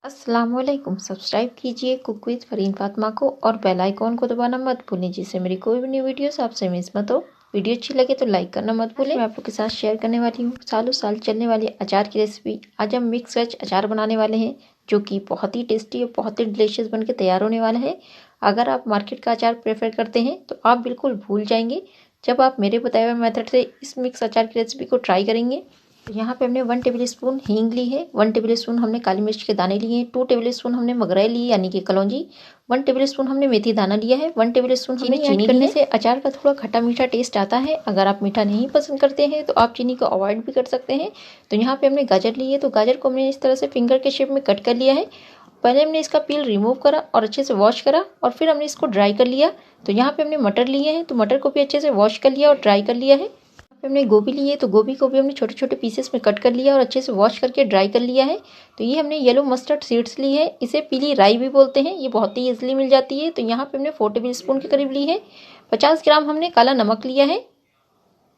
अस्सलामुअलैकुम। सब्सक्राइब कीजिए cook with Fareen Fatima को और बेल आइकॉन को दबाना मत भूलें, जिससे मेरी कोई भी न्यू वीडियोस आपसे मिस मत हो। वीडियो अच्छी लगे तो लाइक करना मत भूलें। मैं आप लोग के साथ शेयर करने वाली हूँ सालों साल चलने वाली अचार की रेसिपी। आज हम मिक्स वेज अचार बनाने वाले हैं, जो कि बहुत ही टेस्टी और बहुत ही डिलीशियस बन के तैयार होने वाला है। अगर आप मार्केट का अचार प्रेफर करते हैं तो आप बिल्कुल भूल जाएंगे जब आप मेरे बताए हुए मेथड से इस मिक्स अचार की रेसिपी को ट्राई करेंगे। तो यहाँ पे हमने 1 टेबल स्पून हींग ली है, 1 टेबल स्पून हमने काली मिर्च के दाने लिए हैं, 2 टेबल स्पून हमने मगरई ली यानी कि कलौंजी, 1 टेबल स्पून हमने मेथी दाना लिया है, 1 टेबल स्पून हमने चीनी करने से अचार का थोड़ा खट्टा मीठा टेस्ट आता है। अगर आप मीठा नहीं पसंद करते हैं तो आप चीनी को अवॉइड भी कर सकते हैं। तो यहाँ पे हमने गाजर ली है, तो गाजर को हमने इस तरह से फिंगर के शेप में कट कर लिया है। पहले हमने इसका पील रिमूव करा और अच्छे से वॉश करा और फिर हमने इसको ड्राई कर लिया। तो यहाँ पे हमने मटर लिए हैं, तो मटर को भी अच्छे से वॉश कर लिया और ड्राई कर लिया है। हमने गोभी ली है, तो गोभी को भी हमने छोटे छोटे पीसेस में कट कर लिया और अच्छे से वॉश करके ड्राई कर लिया है। तो ये हमने येलो मस्टर्ड सीड्स ली है, इसे पीली राई भी बोलते हैं, ये बहुत ही इजीली मिल जाती है। तो यहाँ पे हमने 4 टेबल स्पून के करीब ली है। 50 ग्राम हमने काला नमक लिया है।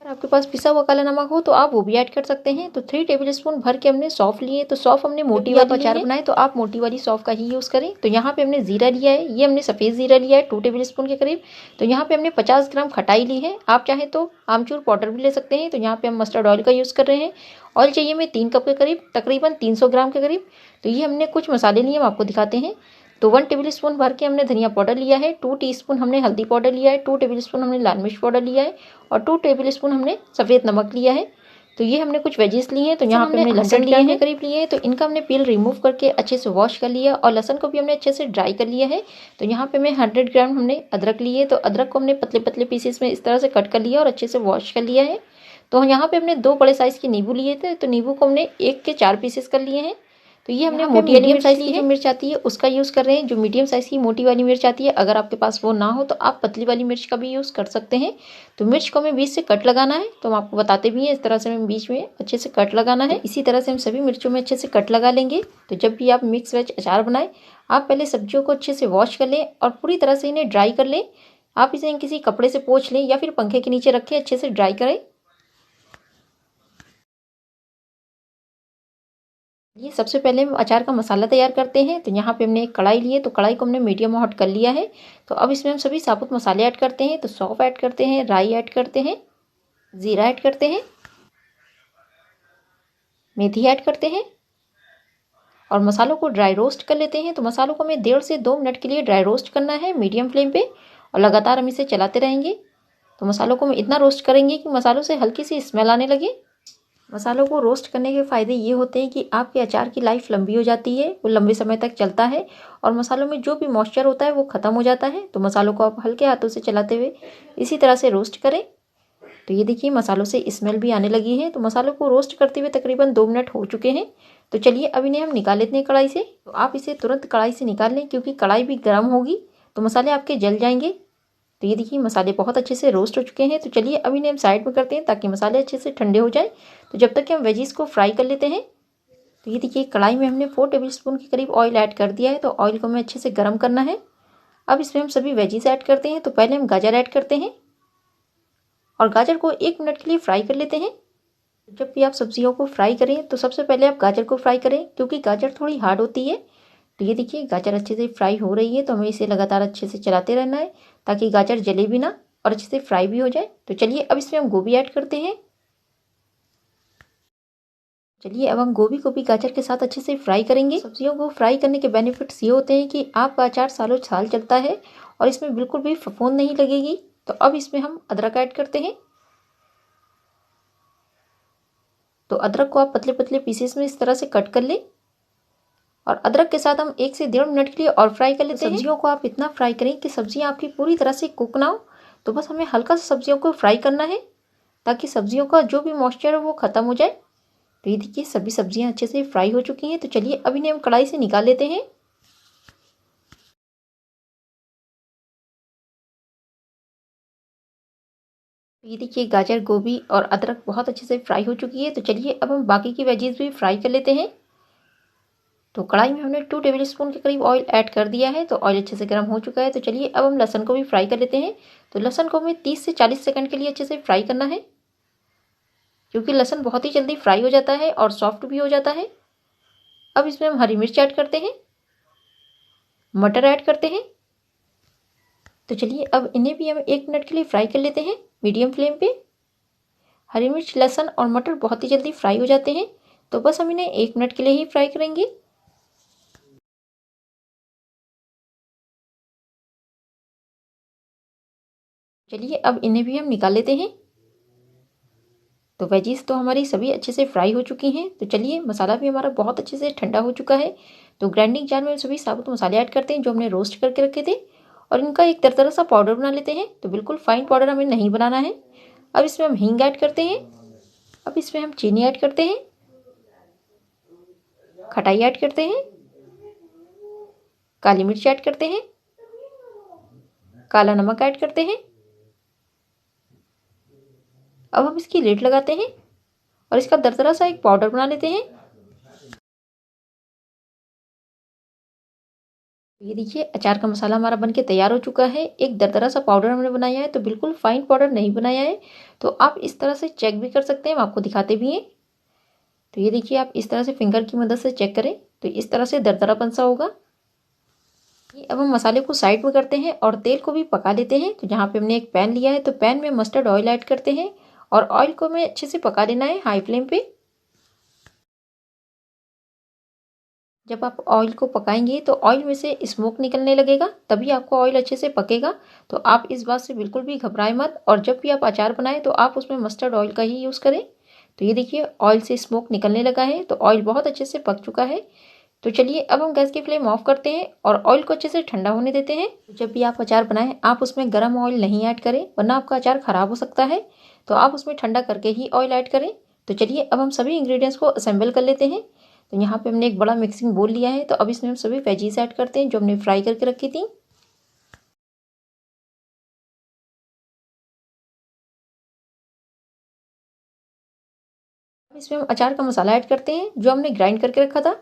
अगर आपके पास पिसा हुआ काला नमक हो तो आप वो भी ऐड कर सकते हैं। तो 3 टेबल स्पून भर के हमने सौंफ लिए, तो सौंफ हमने मोटी वाली अचार बनाए तो आप मोटी वाली सौंफ का ही यूज़ करें। तो यहाँ पे हमने जीरा लिया है, ये हमने सफ़ेद जीरा लिया है 2 टेबल स्पून के करीब। तो यहाँ पे हमने 50 ग्राम खटाई ली है, आप चाहें तो आमचूर पाउडर भी ले सकते हैं। तो यहाँ पे हम मस्टर्ड ऑयल का यूज़ कर रहे हैं। ऑयल चाहिए हमें 3 कप के करीब, तकरीबन 300 ग्राम के करीब। तो ये हमने कुछ मसाले लिए, हम आपको दिखाते हैं। तो 1 टेबल स्पून भर के हमने धनिया पाउडर लिया है, 2 टीस्पून हमने हल्दी पाउडर लिया है, 2 टेबल स्पून हमने लाल मिर्च पाउडर लिया है और 2 टेबल स्पून हमने सफ़ेद नमक लिया है। तो ये हमने कुछ वेजेस लिए हैं, तो यहाँ पे हमने लहसुन लिए हैं करीब लिए हैं, तो इनका हमने पील रिमूव करके अच्छे से वॉश कर लिया और लहसुन को भी हमने अच्छे से ड्राई कर लिया है। तो यहाँ पे मैं 100 ग्राम हमने अदरक लिए है, तो अदरक को हमने पतले पतले पीसेस में इस तरह से कट कर लिया और अच्छे से वॉश कर लिया है। तो यहाँ पे हमने 2 बड़े साइज़ के नींबू लिए थे, तो नींबू को हमने 1 के 4 पीसेस कर लिए हैं। तो ये हमने मोटी मीडियम साइज़ की जो मिर्च आती है उसका यूज़ कर रहे हैं, जो मीडियम साइज़ की मोटी वाली मिर्च आती है। अगर आपके पास वो ना हो तो आप पतली वाली मिर्च का भी यूज़ कर सकते हैं। तो मिर्च को हमें बीच से कट लगाना है, तो हम आपको बताते भी हैं इस तरह से हमें बीच में अच्छे से कट लगाना है। इसी तरह से हम सभी मिर्चों में अच्छे से कट लगा लेंगे। तो जब भी आप मिक्स वेज अचार बनाएं, आप पहले सब्जियों को अच्छे से वॉश कर लें और पूरी तरह से इन्हें ड्राई कर लें। आप इसे किसी कपड़े से पोंछ लें या फिर पंखे के नीचे रखें, अच्छे से ड्राई करें। ये सबसे पहले हम अचार का मसाला तैयार करते हैं। तो यहाँ पे हमने एक कढ़ाई ली है, तो कढ़ाई को हमने मीडियम हॉट कर लिया है। तो अब इसमें हम सभी साबुत मसाले ऐड करते हैं। तो सौंफ ऐड करते हैं, राई ऐड करते हैं, जीरा ऐड करते हैं, मेथी ऐड करते हैं और मसालों को ड्राई रोस्ट कर लेते हैं। तो मसालों को हमें 1.5 से 2 मिनट के लिए ड्राई रोस्ट करना है मीडियम फ्लेम पे और लगातार हम इसे चलाते रहेंगे। तो मसालों को हम इतना रोस्ट करेंगे कि मसालों से हल्की सी स्मेल आने लगे। मसालों को रोस्ट करने के फ़ायदे ये होते हैं कि आपके अचार की लाइफ लंबी हो जाती है, वो लंबे समय तक चलता है और मसालों में जो भी मॉइस्चर होता है वो ख़त्म हो जाता है। तो मसालों को आप हल्के हाथों से चलाते हुए इसी तरह से रोस्ट करें। तो ये देखिए मसालों से स्मेल भी आने लगी है। तो मसालों को रोस्ट करते हुए तकरीबन 2 मिनट हो चुके हैं। तो चलिए अब इन्हें हम निकाल लेते हैं कढ़ाई से। तो आप इसे तुरंत कढ़ाई से निकाल लें, क्योंकि कढ़ाई भी गर्म होगी तो मसाले आपके जल जाएंगे। तो ये देखिए मसाले बहुत अच्छे से रोस्ट हो चुके हैं। तो चलिए अब इन्हें हम साइड में करते हैं ताकि मसाले अच्छे से ठंडे हो जाएं। तो जब तक कि हम वेजीज को फ्राई कर लेते हैं। तो ये देखिए कढ़ाई में हमने 4 टेबल स्पून के करीब ऑयल ऐड कर दिया है। तो ऑयल को हमें अच्छे से गर्म करना है। अब इसमें हम सभी वेजीज ऐड करते हैं। तो पहले हम गाजर ऐड करते हैं और गाजर को 1 मिनट के लिए फ्राई कर लेते हैं। जब भी आप सब्जियों को फ्राई करें तो सबसे पहले आप गाजर को फ्राई करें, क्योंकि गाजर थोड़ी हार्ड होती है। तो ये देखिए गाजर अच्छे से फ्राई हो रही है, तो हमें इसे लगातार अच्छे से चलाते रहना है ताकि गाजर जले भी ना और अच्छे से फ्राई भी हो जाए। तो चलिए अब इसमें हम गोभी ऐड करते हैं। चलिए अब हम गोभी को भी गाजर के साथ अच्छे से फ्राई करेंगे। सब्जियों को फ्राई करने के बेनिफिट्स ये होते हैं कि आपका अचार सालों साल चलता है और इसमें बिल्कुल भी फफूंद नहीं लगेगी। तो अब इसमें हम अदरक ऐड करते हैं। तो अदरक को आप पतले पतले पीसेस में इस तरह से कट कर लें और अदरक के साथ हम 1 से 1.5 मिनट के लिए और फ्राई कर लेते हैं। सब्जियों को आप इतना फ्राई करें कि सब्जियां आपकी पूरी तरह से कुक ना हो। तो बस हमें हल्का सा सब्जियों को फ्राई करना है ताकि सब्जियों का जो भी मॉइस्चर है वो ख़त्म हो जाए। तो ये देखिए सभी सब्जियां अच्छे से फ्राई हो चुकी हैं। तो चलिए अब इन्हें हम कढ़ाई से निकाल लेते हैं। ये देखिए गाजर, गोभी और अदरक बहुत अच्छे से फ्राई हो चुकी है। तो चलिए अब हम बाकी की वेजीज भी फ्राई कर लेते हैं। तो कढ़ाई में हमने 2 टेबल स्पून के करीब ऑयल ऐड कर दिया है। तो ऑयल अच्छे से गर्म हो चुका है। तो चलिए अब हम लहसुन को भी फ्राई कर लेते हैं। तो लहसुन को हमें 30 से 40 सेकंड के लिए अच्छे से फ्राई करना है, क्योंकि लहसुन बहुत ही जल्दी फ्राई हो जाता है और सॉफ्ट भी हो जाता है। अब इसमें हम हरी मिर्च ऐड करते हैं, मटर ऐड करते हैं। तो चलिए अब इन्हें भी हम 1 मिनट के लिए फ्राई कर लेते हैं मीडियम फ्लेम पे। हरी मिर्च, लहसुन और मटर बहुत ही जल्दी फ्राई हो जाते हैं, तो बस हम इन्हें 1 मिनट के लिए ही फ्राई करेंगे। चलिए अब इन्हें भी हम निकाल लेते हैं। तो वेजीज तो हमारी सभी अच्छे से फ्राई हो चुकी हैं। तो चलिए मसाला भी हमारा बहुत अच्छे से ठंडा हो चुका है। तो ग्राइंडिंग जार में सभी साबुत मसाले ऐड करते हैं जो हमने रोस्ट करके रखे थे, और इनका एक दरदरा सा पाउडर बना लेते हैं। तो बिल्कुल फाइन पाउडर हमें नहीं बनाना है। अब इसमें हम हींग ऐड करते हैं। अब इसमें हम चीनी ऐड करते हैं, खटाई ऐड करते हैं, काली मिर्च ऐड करते हैं, काला नमक ऐड करते हैं। अब हम इसकी लिड लगाते हैं और इसका दरदरा सा एक पाउडर बना लेते हैं। ये देखिए अचार का मसाला हमारा बनके तैयार हो चुका है। एक दरदरा सा पाउडर हमने बनाया है, तो बिल्कुल फाइन पाउडर नहीं बनाया है। तो आप इस तरह से चेक भी कर सकते हैं, हम आपको दिखाते भी हैं। तो ये देखिए आप इस तरह से फिंगर की मदद से चेक करें तो इस तरह से दरदरापन सा होगा। अब हम मसाले को साइड में करते हैं और तेल को भी पका लेते हैं। तो जहाँ पे हमने एक पैन लिया है, तो पैन में मस्टर्ड ऑयल ऐड करते हैं और ऑयल को हमें अच्छे से पका लेना है हाई फ्लेम पे। जब आप ऑयल को पकाएंगे तो ऑयल में से स्मोक निकलने लगेगा, तभी आपको ऑयल अच्छे से पकेगा। तो आप इस बात से बिल्कुल भी घबराएं मत, और जब भी आप अचार बनाएं तो आप उसमें मस्टर्ड ऑयल का ही यूज़ करें। तो ये देखिए ऑयल से स्मोक निकलने लगा है, तो ऑयल बहुत अच्छे से पक चुका है। तो चलिए अब हम गैस की फ्लेम ऑफ करते हैं और ऑयल को अच्छे से ठंडा होने देते हैं। जब भी आप अचार बनाएं आप उसमें गर्म ऑयल नहीं ऐड करें, वरना आपका अचार खराब हो सकता है। तो आप उसमें ठंडा करके ही ऑयल ऐड करें। तो चलिए अब हम सभी इंग्रेडिएंट्स को असेंबल कर लेते हैं। तो यहाँ पे हमने एक बड़ा मिक्सिंग बोल लिया है, तो अब इसमें हम सभी वेजीज ऐड करते हैं जो हमने फ्राई करके रखी थी। इसमें हम अचार का मसाला ऐड करते हैं जो हमने ग्राइंड करके रखा था।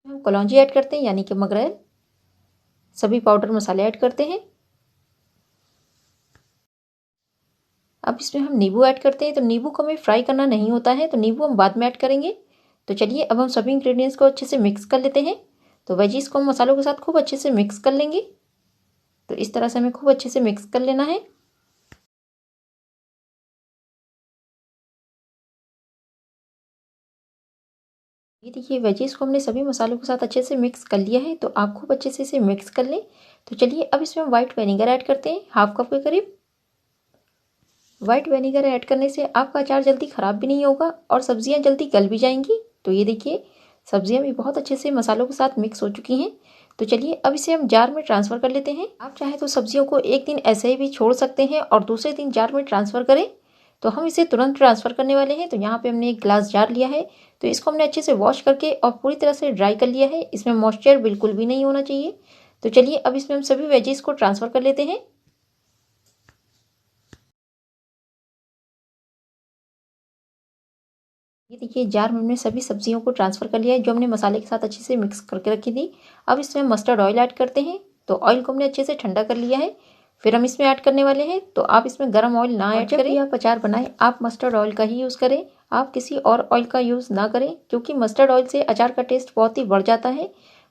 हम कलौंजी ऐड करते हैं यानी कि मगरेल। सभी पाउडर मसाले ऐड करते हैं। अब इसमें हम नींबू ऐड करते हैं। तो नींबू को हमें फ्राई करना नहीं होता है, तो नींबू हम बाद में ऐड करेंगे। तो चलिए अब हम सभी इंग्रेडिएंट्स को अच्छे से मिक्स कर लेते हैं। तो वेजीज को हम मसालों के साथ खूब अच्छे से मिक्स कर लेंगे। तो इस तरह से हमें खूब अच्छे से मिक्स कर लेना है। ये देखिए वेजीज को हमने सभी मसालों के साथ अच्छे से मिक्स कर लिया है, तो आप खूब अच्छे से इसे मिक्स कर लें। तो चलिए अब इसमें हम व्हाइट विनेगर ऐड करते हैं, हाफ कप के करीब। व्हाइट विनेगर ऐड करने से आपका अचार जल्दी ख़राब भी नहीं होगा और सब्जियां जल्दी गल भी जाएंगी। तो ये देखिए सब्जियां भी बहुत अच्छे से मसालों के साथ मिक्स हो चुकी हैं। तो चलिए अब इसे हम जार में ट्रांसफ़र कर लेते हैं। आप चाहे तो सब्जियों को एक दिन ऐसे ही भी छोड़ सकते हैं और दूसरे दिन जार में ट्रांसफ़र करें। तो हम इसे तुरंत ट्रांसफ़र करने वाले हैं। तो यहाँ पे हमने एक ग्लास जार लिया है, तो इसको हमने अच्छे से वॉश करके और पूरी तरह से ड्राई कर लिया है। इसमें मॉइस्चर बिल्कुल भी नहीं होना चाहिए। तो चलिए अब इसमें हम सभी वेजीज को ट्रांसफ़र कर लेते हैं। ये देखिए जार में हमने सभी सब्जियों को ट्रांसफ़र कर लिया है जो हमने मसाले के साथ अच्छे से मिक्स करके रखी थी। अब इसमें मस्टर्ड ऑयल ऐड करते हैं। तो ऑयल को हमने अच्छे से ठंडा कर लिया है, फिर हम इसमें ऐड करने वाले हैं। तो आप इसमें गर्म ऑयल ना ऐड करें। जब भी आप अचार बनाएं आप मस्टर्ड ऑयल का ही यूज़ करें, आप किसी और ऑयल का यूज़ ना करें, क्योंकि मस्टर्ड ऑयल से अचार का टेस्ट बहुत ही बढ़ जाता है।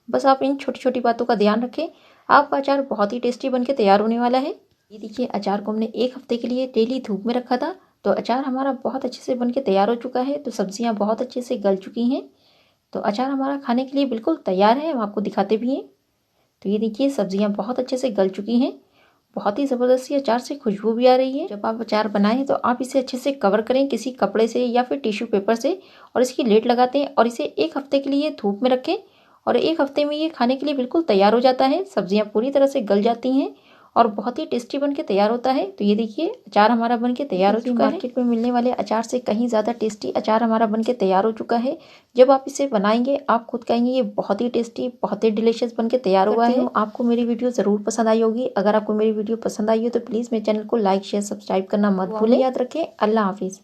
बस आप इन छोटी छोटी बातों का ध्यान रखें, आपका अचार बहुत ही टेस्टी बन के तैयार होने वाला है। ये देखिए अचार को हमने 1 हफ्ते के लिए डेली धूप में रखा था। तो अचार हमारा बहुत अच्छे से बनके तैयार हो चुका है। तो सब्जियां बहुत अच्छे से गल चुकी हैं। तो अचार हमारा खाने के लिए बिल्कुल तैयार है, हम आपको दिखाते भी हैं। तो ये देखिए सब्जियां बहुत अच्छे से गल चुकी हैं। बहुत ही ज़बरदस्ती अचार से खुशबू भी आ रही है। जब आप अचार बनाएं तो आप इसे अच्छे से कवर करें किसी कपड़े से या फिर टिश्यू पेपर से, और इसकी लेड लगाते हैं और इसे 1 हफ्ते के लिए धूप में रखें। और 1 हफ्ते में ये खाने के लिए बिल्कुल तैयार हो जाता है। सब्जियां पूरी तरह से गल जाती हैं और बहुत ही टेस्टी बन के तैयार होता है। तो ये देखिए अचार हमारा बन के तैयार हो चुका है। मार्केट में मिलने वाले अचार से कहीं ज़्यादा टेस्टी अचार हमारा बन के तैयार हो चुका है। जब आप इसे बनाएंगे आप खुद कहेंगे ये बहुत ही टेस्टी, बहुत ही डिलीशियस बन के तैयार हुआ है। आपको मेरी वीडियो ज़रूर पसंद आई होगी। अगर आपको मेरी वीडियो पसंद आई हो तो प्लीज़ मेरे चैनल को लाइक, शेयर, सब्सक्राइब करना मत भूलें। याद रखें। अल्लाह हाफिज़।